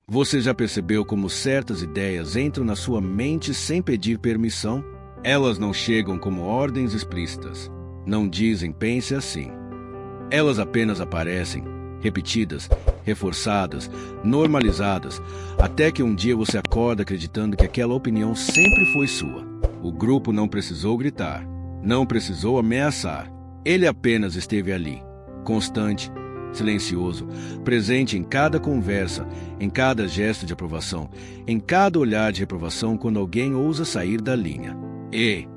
Você já percebeu como certas ideias entram na sua mente sem pedir permissão? Elas não chegam como ordens explícitas. Não dizem pense assim. Elas apenas aparecem, repetidas, reforçadas, normalizadas, até que um dia você acorda acreditando que aquela opinião sempre foi sua. O grupo não precisou gritar, não precisou ameaçar. Ele apenas esteve ali, constante, silencioso, presente em cada conversa, em cada gesto de aprovação, em cada olhar de reprovação quando alguém ousa sair da linha. E,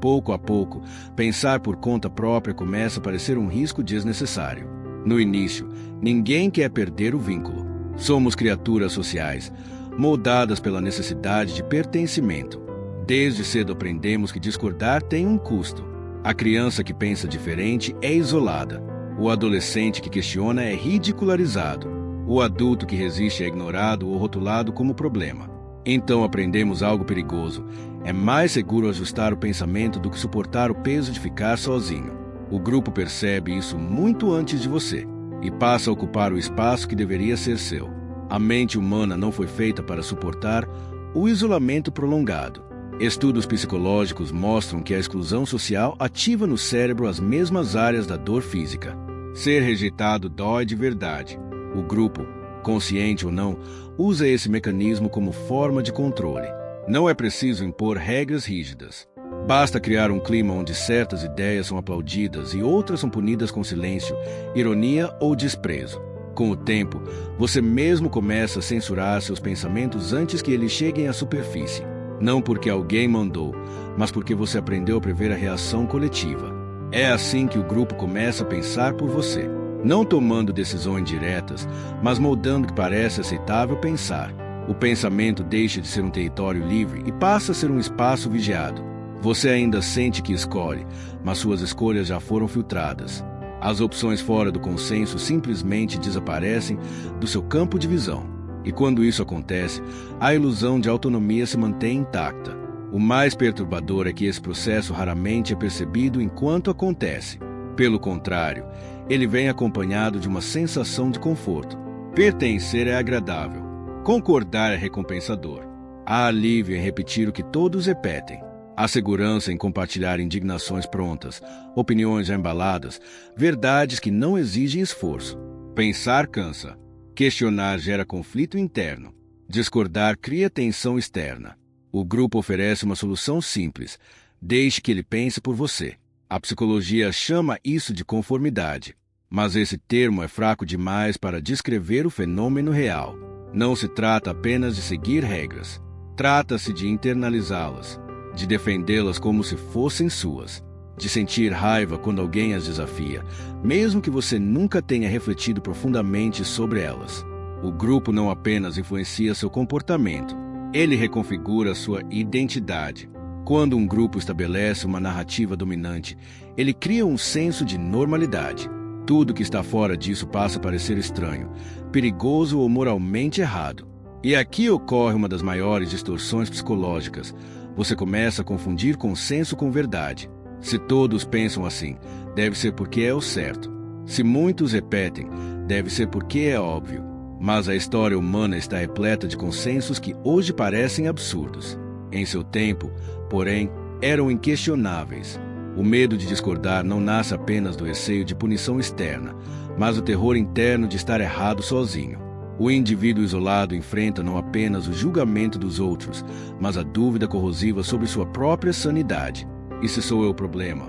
pouco a pouco, pensar por conta própria começa a parecer um risco desnecessário. No início, ninguém quer perder o vínculo. Somos criaturas sociais, moldadas pela necessidade de pertencimento. Desde cedo aprendemos que discordar tem um custo. A criança que pensa diferente é isolada. O adolescente que questiona é ridicularizado. O adulto que resiste é ignorado ou rotulado como problema. Então aprendemos algo perigoso. É mais seguro ajustar o pensamento do que suportar o peso de ficar sozinho. O grupo percebe isso muito antes de você e passa a ocupar o espaço que deveria ser seu. A mente humana não foi feita para suportar o isolamento prolongado. Estudos psicológicos mostram que a exclusão social ativa no cérebro as mesmas áreas da dor física. Ser rejeitado dói de verdade. O grupo, consciente ou não, usa esse mecanismo como forma de controle. Não é preciso impor regras rígidas. Basta criar um clima onde certas ideias são aplaudidas e outras são punidas com silêncio, ironia ou desprezo. Com o tempo, você mesmo começa a censurar seus pensamentos antes que eles cheguem à superfície. Não porque alguém mandou, mas porque você aprendeu a prever a reação coletiva. É assim que o grupo começa a pensar por você, não tomando decisões diretas, mas moldando o que parece aceitável pensar. O pensamento deixa de ser um território livre e passa a ser um espaço vigiado. Você ainda sente que escolhe, mas suas escolhas já foram filtradas. As opções fora do consenso simplesmente desaparecem do seu campo de visão. E quando isso acontece, a ilusão de autonomia se mantém intacta. O mais perturbador é que esse processo raramente é percebido enquanto acontece. Pelo contrário, ele vem acompanhado de uma sensação de conforto. Pertencer é agradável. Concordar é recompensador. Há alívio em repetir o que todos repetem. Há segurança em compartilhar indignações prontas, opiniões já embaladas, verdades que não exigem esforço. Pensar cansa. Questionar gera conflito interno. Discordar cria tensão externa. O grupo oferece uma solução simples. Deixe que ele pense por você. A psicologia chama isso de conformidade. Mas esse termo é fraco demais para descrever o fenômeno real. Não se trata apenas de seguir regras. Trata-se de internalizá-las, de defendê-las como se fossem suas, de sentir raiva quando alguém as desafia, mesmo que você nunca tenha refletido profundamente sobre elas. O grupo não apenas influencia seu comportamento, ele reconfigura sua identidade. Quando um grupo estabelece uma narrativa dominante, ele cria um senso de normalidade. Tudo que está fora disso passa a parecer estranho, perigoso ou moralmente errado. E aqui ocorre uma das maiores distorções psicológicas. Você começa a confundir consenso com verdade. Se todos pensam assim, deve ser porque é o certo. Se muitos repetem, deve ser porque é óbvio. Mas a história humana está repleta de consensos que hoje parecem absurdos. Em seu tempo, porém, eram inquestionáveis. O medo de discordar não nasce apenas do receio de punição externa, mas do terror interno de estar errado sozinho. O indivíduo isolado enfrenta não apenas o julgamento dos outros, mas a dúvida corrosiva sobre sua própria sanidade. E se sou eu o problema?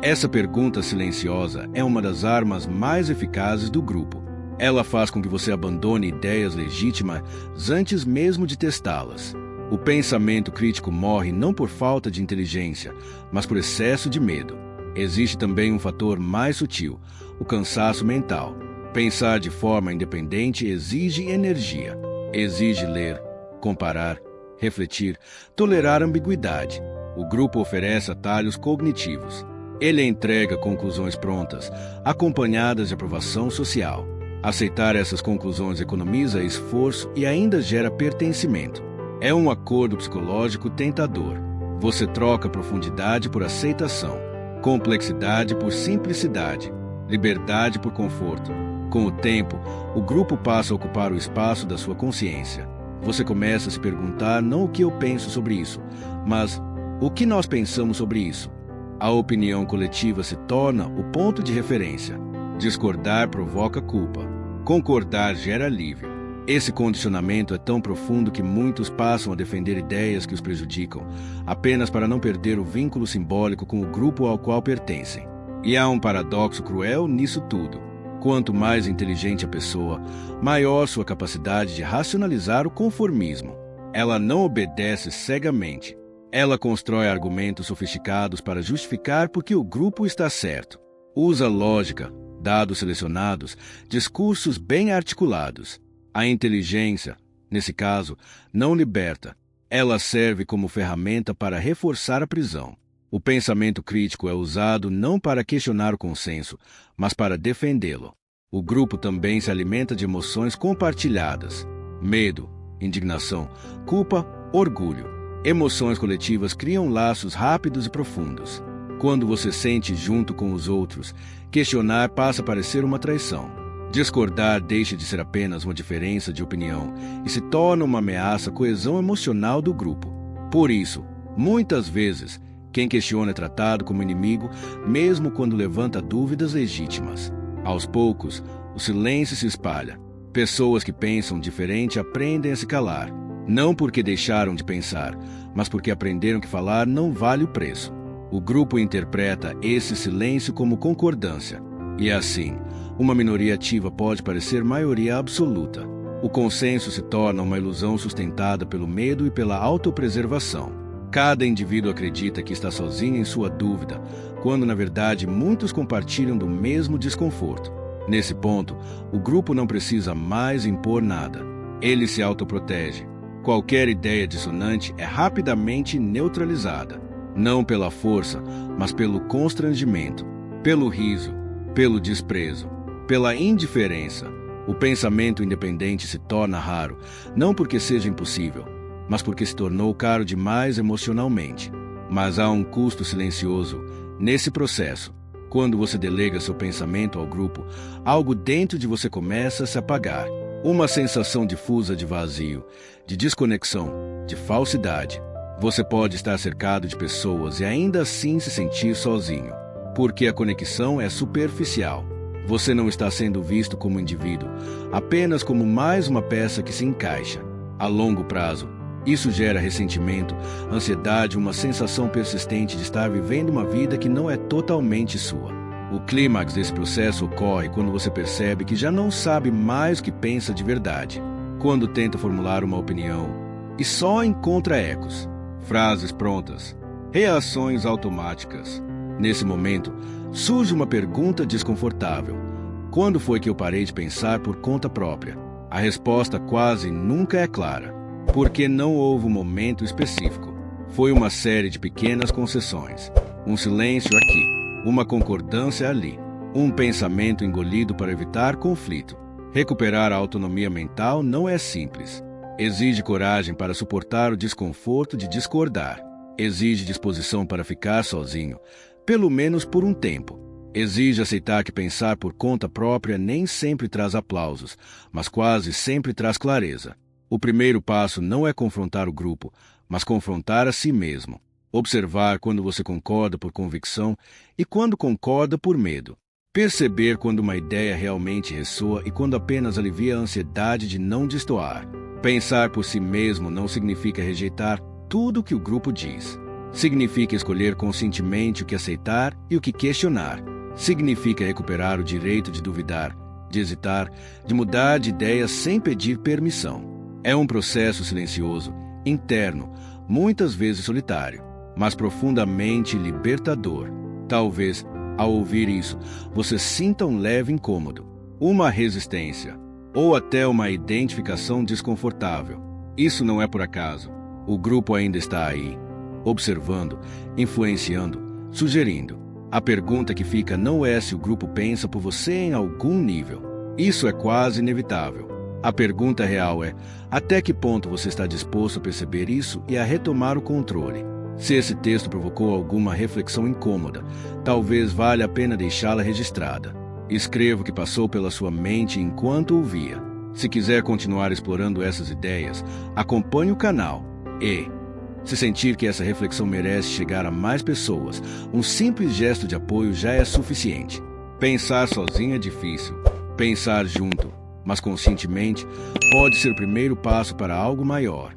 Essa pergunta silenciosa é uma das armas mais eficazes do grupo. Ela faz com que você abandone ideias legítimas antes mesmo de testá-las. O pensamento crítico morre não por falta de inteligência, mas por excesso de medo. Existe também um fator mais sutil, o cansaço mental. Pensar de forma independente exige energia. Exige ler, comparar, refletir, tolerar ambiguidade. O grupo oferece atalhos cognitivos. Ele entrega conclusões prontas, acompanhadas de aprovação social. Aceitar essas conclusões economiza esforço e ainda gera pertencimento. É um acordo psicológico tentador. Você troca profundidade por aceitação, complexidade por simplicidade, liberdade por conforto, Com o tempo, o grupo passa a ocupar o espaço da sua consciência. Você começa a se perguntar não o que eu penso sobre isso, mas o que nós pensamos sobre isso. A opinião coletiva se torna o ponto de referência. Discordar provoca culpa. Concordar gera alívio. Esse condicionamento é tão profundo que muitos passam a defender ideias que os prejudicam, apenas para não perder o vínculo simbólico com o grupo ao qual pertencem. E há um paradoxo cruel nisso tudo. Quanto mais inteligente a pessoa, maior sua capacidade de racionalizar o conformismo. Ela não obedece cegamente. Ela constrói argumentos sofisticados para justificar por que o grupo está certo. Usa lógica, dados selecionados, discursos bem articulados. A inteligência, nesse caso, não liberta. Ela serve como ferramenta para reforçar a prisão. O pensamento crítico é usado não para questionar o consenso, mas para defendê-lo. O grupo também se alimenta de emoções compartilhadas. Medo, indignação, culpa, orgulho. Emoções coletivas criam laços rápidos e profundos. Quando você sente junto com os outros, questionar passa a parecer uma traição. Discordar deixa de ser apenas uma diferença de opinião e se torna uma ameaça à coesão emocional do grupo. Por isso, muitas vezes, quem questiona é tratado como inimigo, mesmo quando levanta dúvidas legítimas. Aos poucos, o silêncio se espalha. Pessoas que pensam diferente aprendem a se calar, não porque deixaram de pensar, mas porque aprenderam que falar não vale o preço. O grupo interpreta esse silêncio como concordância, e assim, uma minoria ativa pode parecer maioria absoluta. O consenso se torna uma ilusão sustentada pelo medo e pela autopreservação. Cada indivíduo acredita que está sozinho em sua dúvida, quando na verdade muitos compartilham do mesmo desconforto. Nesse ponto, o grupo não precisa mais impor nada. Ele se autoprotege. Qualquer ideia dissonante é rapidamente neutralizada, não pela força, mas pelo constrangimento, pelo riso, pelo desprezo, pela indiferença. O pensamento independente se torna raro, não porque seja impossível, mas porque se tornou caro demais emocionalmente. Mas há um custo silencioso nesse processo. Quando você delega seu pensamento ao grupo, algo dentro de você começa a se apagar. Uma sensação difusa de vazio, de desconexão, de falsidade. Você pode estar cercado de pessoas e ainda assim se sentir sozinho, porque a conexão é superficial. Você não está sendo visto como indivíduo, apenas como mais uma peça que se encaixa. A longo prazo, isso gera ressentimento, ansiedade e uma sensação persistente de estar vivendo uma vida que não é totalmente sua. O clímax desse processo ocorre quando você percebe que já não sabe mais o que pensa de verdade. Quando tenta formular uma opinião e só encontra ecos, frases prontas, reações automáticas. Nesse momento, surge uma pergunta desconfortável. Quando foi que eu parei de pensar por conta própria? A resposta quase nunca é clara, porque não houve um momento específico. Foi uma série de pequenas concessões. Um silêncio aqui, uma concordância ali, um pensamento engolido para evitar conflito. Recuperar a autonomia mental não é simples. Exige coragem para suportar o desconforto de discordar. Exige disposição para ficar sozinho, pelo menos por um tempo. Exige aceitar que pensar por conta própria nem sempre traz aplausos, mas quase sempre traz clareza. O primeiro passo não é confrontar o grupo, mas confrontar a si mesmo. Observar quando você concorda por convicção e quando concorda por medo. Perceber quando uma ideia realmente ressoa e quando apenas alivia a ansiedade de não destoar. Pensar por si mesmo não significa rejeitar tudo o que o grupo diz. Significa escolher conscientemente o que aceitar e o que questionar. Significa recuperar o direito de duvidar, de hesitar, de mudar de ideia sem pedir permissão. É um processo silencioso, interno, muitas vezes solitário, mas profundamente libertador. Talvez, ao ouvir isso, você sinta um leve incômodo, uma resistência, ou até uma identificação desconfortável. Isso não é por acaso. O grupo ainda está aí, observando, influenciando, sugerindo. A pergunta que fica não é se o grupo pensa por você em algum nível. Isso é quase inevitável. A pergunta real é: até que ponto você está disposto a perceber isso e a retomar o controle? Se esse texto provocou alguma reflexão incômoda, talvez valha a pena deixá-la registrada. Escreva o que passou pela sua mente enquanto ouvia. Se quiser continuar explorando essas ideias, acompanhe o canal e, se sentir que essa reflexão merece chegar a mais pessoas, um simples gesto de apoio já é suficiente. Pensar sozinho é difícil. Pensar junto, mas conscientemente, pode ser o primeiro passo para algo maior.